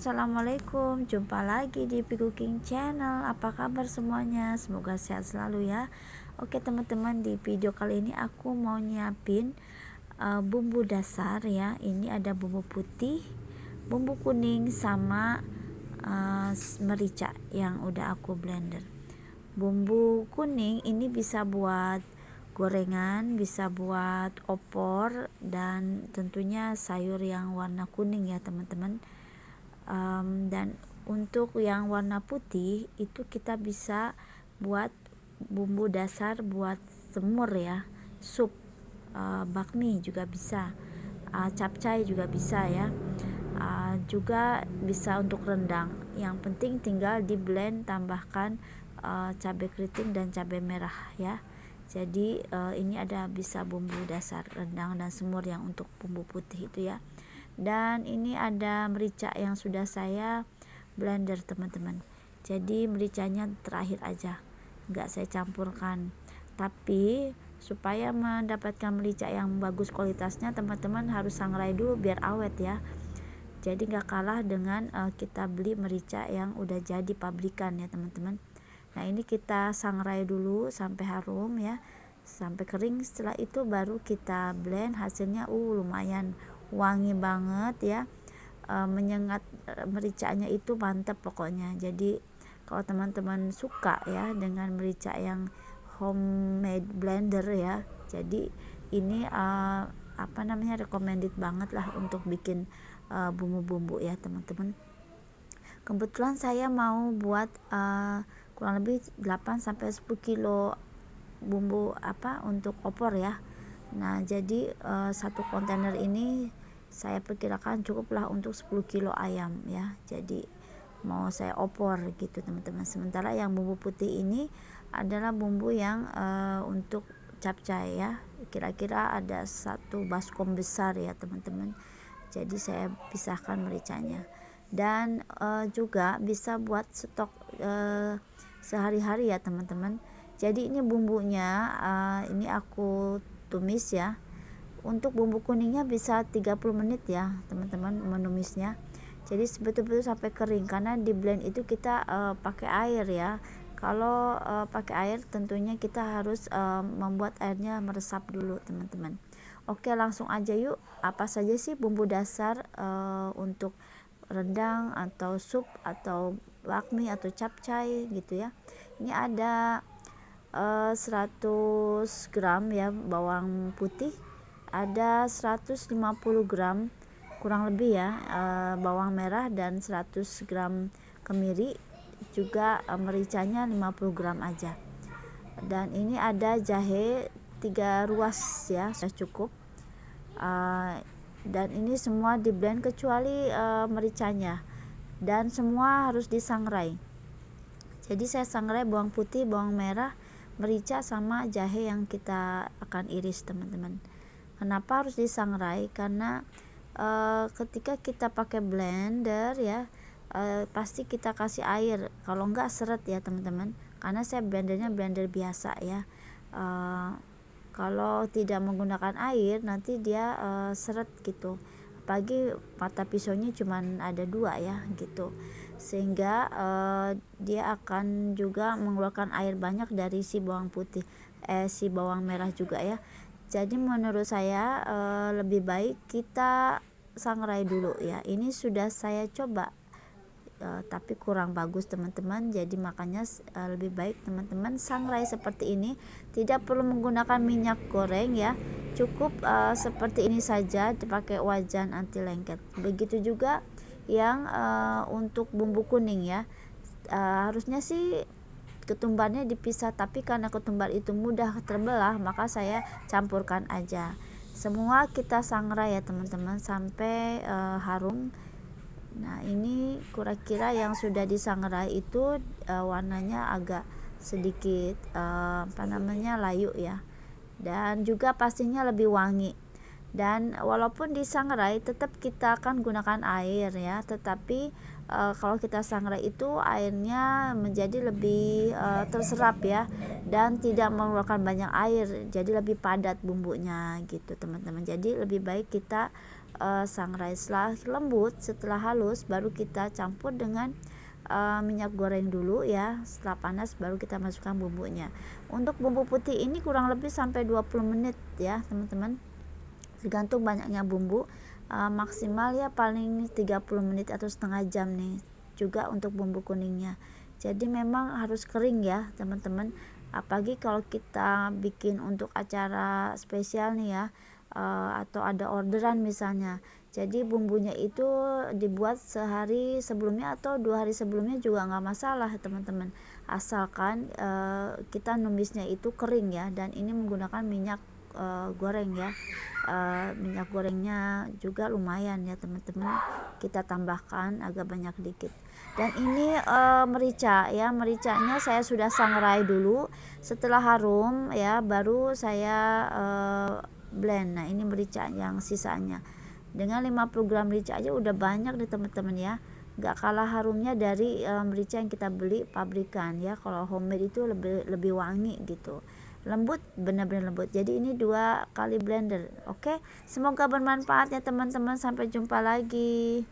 Assalamualaikum, jumpa lagi di Pi Cooking Channel. Apa kabar semuanya? Semoga sehat selalu ya. Oke teman-teman, di video kali ini aku mau nyiapin bumbu dasar ya. Ini ada bumbu putih, bumbu kuning, sama merica yang udah aku blender. Bumbu kuning ini bisa buat gorengan, bisa buat opor, dan tentunya sayur yang warna kuning ya teman-teman. Dan untuk yang warna putih itu kita bisa buat bumbu dasar buat semur ya, sup, bakmi juga bisa, capcay juga bisa ya, juga bisa untuk rendang. Yang penting tinggal di blend, tambahkan cabai keriting dan cabai merah ya. Jadi ini ada bisa bumbu dasar rendang dan semur yang untuk bumbu putih itu ya. Dan ini ada merica yang sudah saya blender teman-teman. Jadi mericanya terakhir aja, nggak saya campurkan. Tapi supaya mendapatkan merica yang bagus kualitasnya, teman-teman harus sangrai dulu biar awet ya. Jadi nggak kalah dengan kita beli merica yang udah jadi pabrikan ya teman-teman. Nah ini kita sangrai dulu sampai harum ya, sampai kering. Setelah itu baru kita blend. Hasilnya lumayan wangi banget ya, menyengat, mericanya itu mantap pokoknya. Jadi kalau teman-teman suka ya dengan merica yang homemade blender ya, jadi ini recommended banget lah untuk bikin bumbu-bumbu ya teman-teman. Kebetulan saya mau buat kurang lebih 8-10 kilo bumbu untuk opor ya. Nah jadi satu kontainer ini saya perkirakan cukuplah untuk 10 kilo ayam ya. Jadi mau saya opor gitu teman-teman. Sementara yang bumbu putih ini adalah bumbu yang untuk capcay ya, kira-kira ada satu baskom besar ya teman-teman. Jadi saya pisahkan mericanya. Dan juga bisa buat stok sehari-hari ya teman-teman. Jadi ini bumbunya ini aku tumis ya. Untuk bumbu kuningnya bisa 30 menit ya teman-teman menumisnya. Jadi betul-betul sampai kering, karena di blend itu kita pakai air ya. Kalau pakai air tentunya kita harus membuat airnya meresap dulu teman-teman. Oke, langsung aja yuk. Apa saja sih bumbu dasar untuk rendang atau sup atau bakmi atau capcay gitu ya. Ini ada 100 gram ya bawang putih, ada 150 gram kurang lebih ya bawang merah, dan 100 gram kemiri, juga mericanya 50 gram aja. Dan ini ada jahe 3 ruas ya, sudah cukup. Dan ini semua di blend kecuali mericanya, dan semua harus disangrai. Jadi saya sangrai bawang putih, bawang merah, merica, sama jahe yang kita akan iris teman-teman. Kenapa harus disangrai? Karena ketika kita pakai blender ya, pasti kita kasih air, kalau enggak seret ya teman-teman. Karena saya blendernya blender biasa ya. Kalau tidak menggunakan air nanti dia seret gitu, apalagi mata pisaunya cuma ada 2 ya gitu, sehingga dia akan juga mengeluarkan air banyak dari si bawang putih, si bawang merah juga ya. Jadi menurut saya lebih baik kita sangrai dulu ya. Ini sudah saya coba tapi kurang bagus teman-teman. Jadi makanya lebih baik teman-teman sangrai seperti ini, tidak perlu menggunakan minyak goreng ya, cukup seperti ini saja, dipakai wajan anti lengket. Begitu juga yang untuk bumbu kuning ya, harusnya sih ketumbarnya dipisah, tapi karena ketumbar itu mudah terbelah, maka saya campurkan aja. Semua kita sangrai ya teman-teman sampai harum. Nah ini kira-kira yang sudah disangrai itu warnanya agak sedikit layu ya, dan juga pastinya lebih wangi. Dan walaupun disangrai tetap kita akan gunakan air ya, tetapi kalau kita sangrai itu airnya menjadi lebih terserap ya, dan tidak mengeluarkan banyak air, jadi lebih padat bumbunya gitu teman-teman. Jadi lebih baik kita sangrai. Setelah lembut, setelah halus, baru kita campur dengan minyak goreng dulu ya. Setelah panas baru kita masukkan bumbunya. Untuk bumbu putih ini kurang lebih sampai 20 menit ya teman-teman, tergantung banyaknya bumbu. Maksimal ya paling 30 menit atau setengah jam nih juga untuk bumbu kuningnya. Jadi memang harus kering ya teman-teman, apalagi kalau kita bikin untuk acara spesial nih ya, atau ada orderan misalnya. Jadi bumbunya itu dibuat sehari sebelumnya atau 2 hari sebelumnya juga nggak masalah teman-teman, asalkan kita numisnya itu kering ya. Dan ini menggunakan minyak goreng ya. Minyak gorengnya juga lumayan ya teman-teman, kita tambahkan agak banyak dikit. Dan ini merica ya, mericanya saya sudah sangrai dulu. Setelah harum ya baru saya blend. Nah ini merica yang sisanya, dengan 50 gram merica aja udah banyak deh teman-teman ya, gak kalah harumnya dari merica yang kita beli pabrikan ya. Kalau homemade itu lebih wangi gitu, lembut, benar-benar lembut. Jadi ini 2 kali blender. Oke, semoga bermanfaat ya teman-teman, sampai jumpa lagi.